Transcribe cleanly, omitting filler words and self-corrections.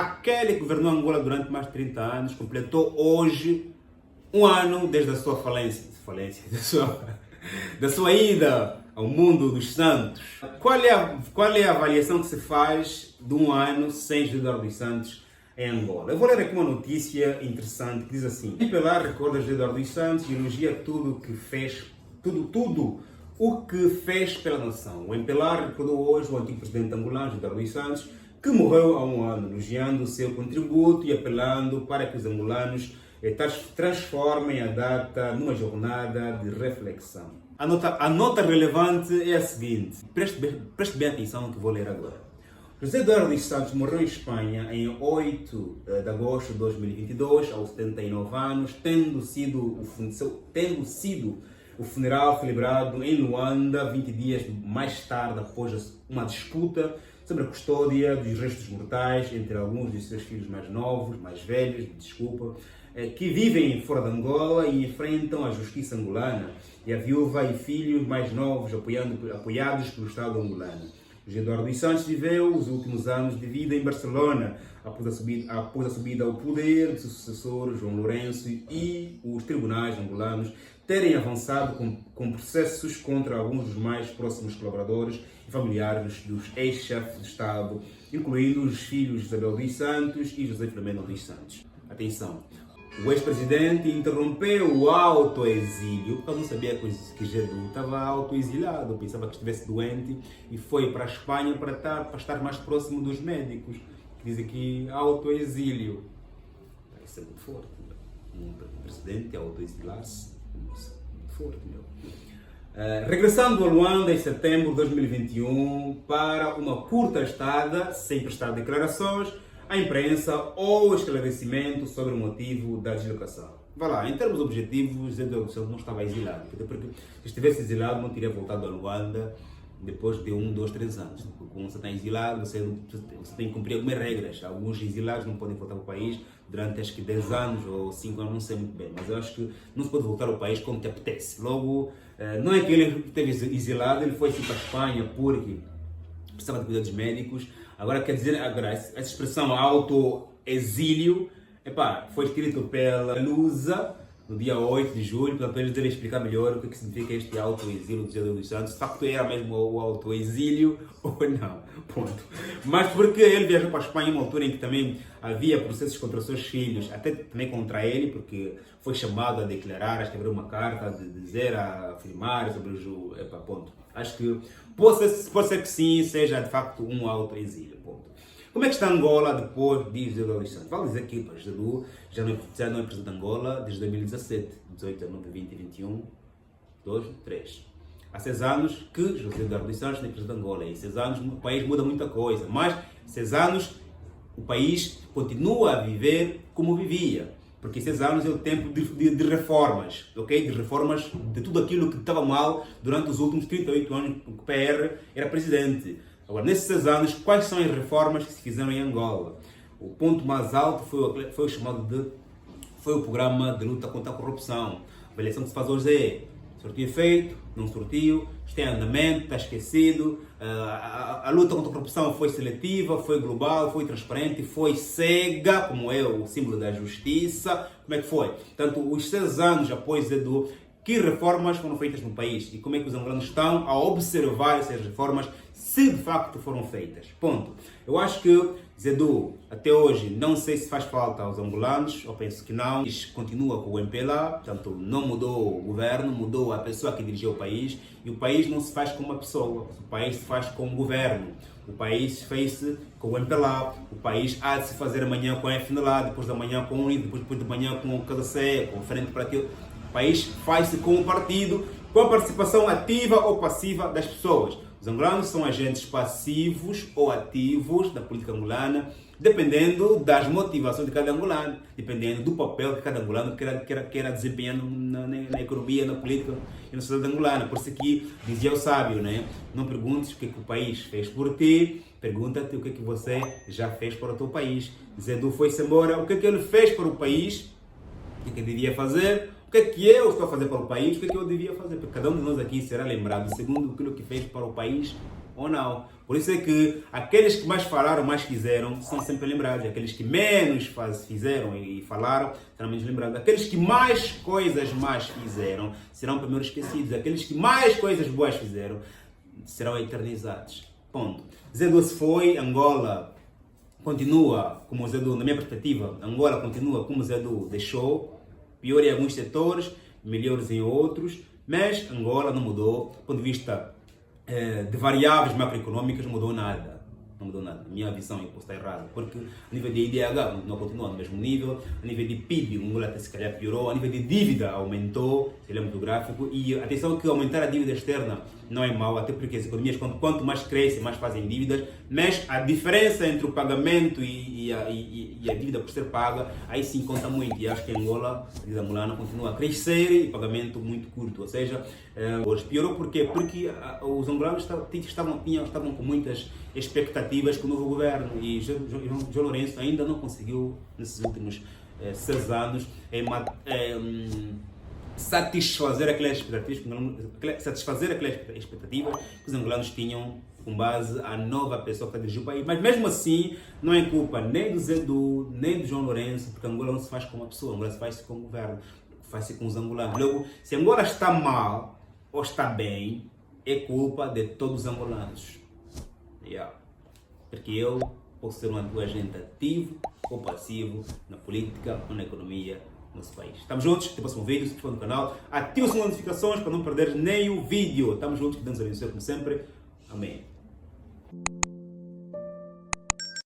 Aquele que governou Angola durante mais de 30 anos completou hoje um ano desde a sua da sua ida ao mundo dos santos. Qual é a avaliação que se faz de um ano sem José Eduardo dos Santos em Angola? Eu vou ler aqui uma notícia interessante que diz assim: o MPLA recorda José Eduardo dos Santos e elogia tudo o que fez pela nação. O MPLA recordou hoje o antigo presidente angolano, José Eduardo dos Santos, que morreu há um ano, elogiando o seu contributo e apelando para que os angolanos transformem a data numa jornada de reflexão. A nota relevante é a seguinte, preste bem atenção no que vou ler agora. José Eduardo dos Santos morreu em Espanha em 8 de agosto de 2022, aos 79 anos, tendo sido o funeral celebrado em Luanda 20 dias mais tarde, após uma disputa sobre a custódia dos restos mortais entre alguns de seus filhos mais velhos, que vivem fora de Angola e enfrentam a justiça angolana, e a viúva e filhos mais novos apoiados pelo Estado angolano. José Eduardo dos Santos viveu os últimos anos de vida em Barcelona, após a subida ao poder do seu sucessor, João Lourenço, e os tribunais angolanos terem avançado com processos contra alguns dos mais próximos colaboradores e familiares dos ex-chefes de Estado, incluindo os filhos Isabel dos Santos e José Filomeno dos Santos. Atenção! O ex-presidente interrompeu o autoexílio, porque eu não sabia que Gedu estava autoexilado, pensava que estivesse doente e foi para a Espanha para estar mais próximo dos médicos, que diz aqui autoexílio. Isso é muito forte, meu. Um presidente autoexilar-se, isso é muito forte, meu. Regressando a Luanda em setembro de 2021 para uma curta estada, sem prestar declarações à imprensa ou esclarecimento sobre o motivo da deslocação. Vá lá, em termos objetivos, José Eduardo dos Santos não estava exilado, porque se estivesse exilado não teria voltado a Luanda depois de 1, 2, 3 anos. Porque quando você está exilado, você tem que cumprir algumas regras. Alguns exilados não podem voltar ao país durante acho que 10 anos ou 5 anos, não sei muito bem, mas eu acho que não se pode voltar ao país como te apetece. Logo, não é que ele esteve exilado, ele foi para a Espanha porque precisava de cuidados médicos. Agora, quer dizer, essa expressão auto-exílio, foi escrito pela Lusa no dia 8 de julho, portanto eles devem explicar melhor o que significa este auto-exílio de José Eduardo dos Santos, de facto era mesmo o auto-exílio ou não, ponto. Mas porque ele viajou para a Espanha em uma altura em que também havia processos contra os seus filhos, até também contra ele, porque foi chamado a declarar, a escrever uma carta, a dizer, a afirmar sobre o ponto. Acho que pode ser que sim, seja de facto um auto-exílio, ponto. Como é que está Angola depois de José Eduardo dos Santos? Vale dizer que Gedu já não é presidente de Angola desde 2017, 18, 19, 20, 21, 2, 3. Há 6 anos que José Eduardo dos Santos não é presidente de Angola. Em 6 anos o país muda muita coisa, mas 6 anos o país continua a viver como vivia. Porque 6 anos é o tempo de reformas, ok? De reformas de tudo aquilo que estava mal durante os últimos 38 anos que o PR era presidente. Agora, nesses 6 anos, quais são as reformas que se fizeram em Angola? O ponto mais alto foi o programa de luta contra a corrupção. A avaliação que se faz hoje é: surtiu efeito, não surtiu, está em andamento, está esquecido. A luta contra a corrupção foi seletiva, foi global, foi transparente, foi cega, como é o símbolo da justiça. Como é que foi? Portanto, os 6 anos após Edu, que reformas foram feitas no país e como é que os angolanos estão a observar essas reformas, se de facto foram feitas. Ponto. Eu acho que Zedu, até hoje, não sei se faz falta aos angolanos, eu penso que não. Continua com o MPLA, portanto não mudou o governo, mudou a pessoa que dirigiu o país, e o país não se faz com uma pessoa, o país se faz com um governo. O país fez-se com o MPLA, o país há de se fazer amanhã com a FNLA, depois da manhã com o UNID, depois de manhã com o KDC, com o Frente para Aquilo. O país faz-se com um partido, com a participação ativa ou passiva das pessoas. Os angolanos são agentes passivos ou ativos da política angolana, dependendo das motivações de cada angolano, dependendo do papel que cada angolano queira desempenhando na economia, na política e na sociedade angolana. Por isso que dizia o sábio, né? Não perguntes o que o país fez por ti, pergunta-te o que você já fez para o teu país. Zedu foi-se embora, o que ele fez para o país, o que devia fazer, o que eu estou a fazer para o país, o que eu devia fazer, porque cada um de nós aqui será lembrado segundo aquilo que fez para o país ou não. Por isso é que aqueles que mais falaram, mais fizeram, são sempre lembrados. Aqueles que menos fizeram e falaram, serão menos lembrados. Aqueles que mais coisas más fizeram, serão primeiro esquecidos. Aqueles que mais coisas boas fizeram, serão eternizados. Ponto. Zé se foi, Angola continua como o Zé na minha perspectiva, Angola continua como o Zé deixou, pior em alguns setores, melhores em outros, mas Angola não mudou, do ponto de vista de variáveis macroeconômicas, não mudou nada. Não mudou nada. Na minha visão, eu posso estar errado, porque a nível de IDH não continua no mesmo nível, a nível de PIB, o Angola até se calhar piorou, a nível de dívida aumentou, se lembra do gráfico, e atenção que aumentar a dívida externa não é mau, até porque as economias, quanto mais crescem, mais fazem dívidas, mas a diferença entre o pagamento e a dívida por ser paga, aí sim conta muito, e acho que Angola, a dívida angolana continua a crescer e pagamento muito curto, ou seja, hoje piorou por quê? Porque os angolanos estavam com muitas expectativas com o novo governo e João Lourenço ainda não conseguiu, nesses últimos 6 anos, satisfazer aquelas expectativas que os angolanos tinham com base à nova pessoa que está dirigindo o país. Mas mesmo assim, não é culpa nem do Zé nem do João Lourenço, porque Angola não se faz com uma pessoa, Angola se faz com o governo, faz-se com os angolanos. Logo, se Angola está mal ou está bem, é culpa de todos os angolanos. Porque eu posso ser um agente ativo ou passivo na política ou na economia do nosso país. Estamos juntos, até o próximo vídeo, se inscreva no canal, ative as notificações para não perder nenhum vídeo. Estamos juntos, que Deus abençoe como sempre. Amém.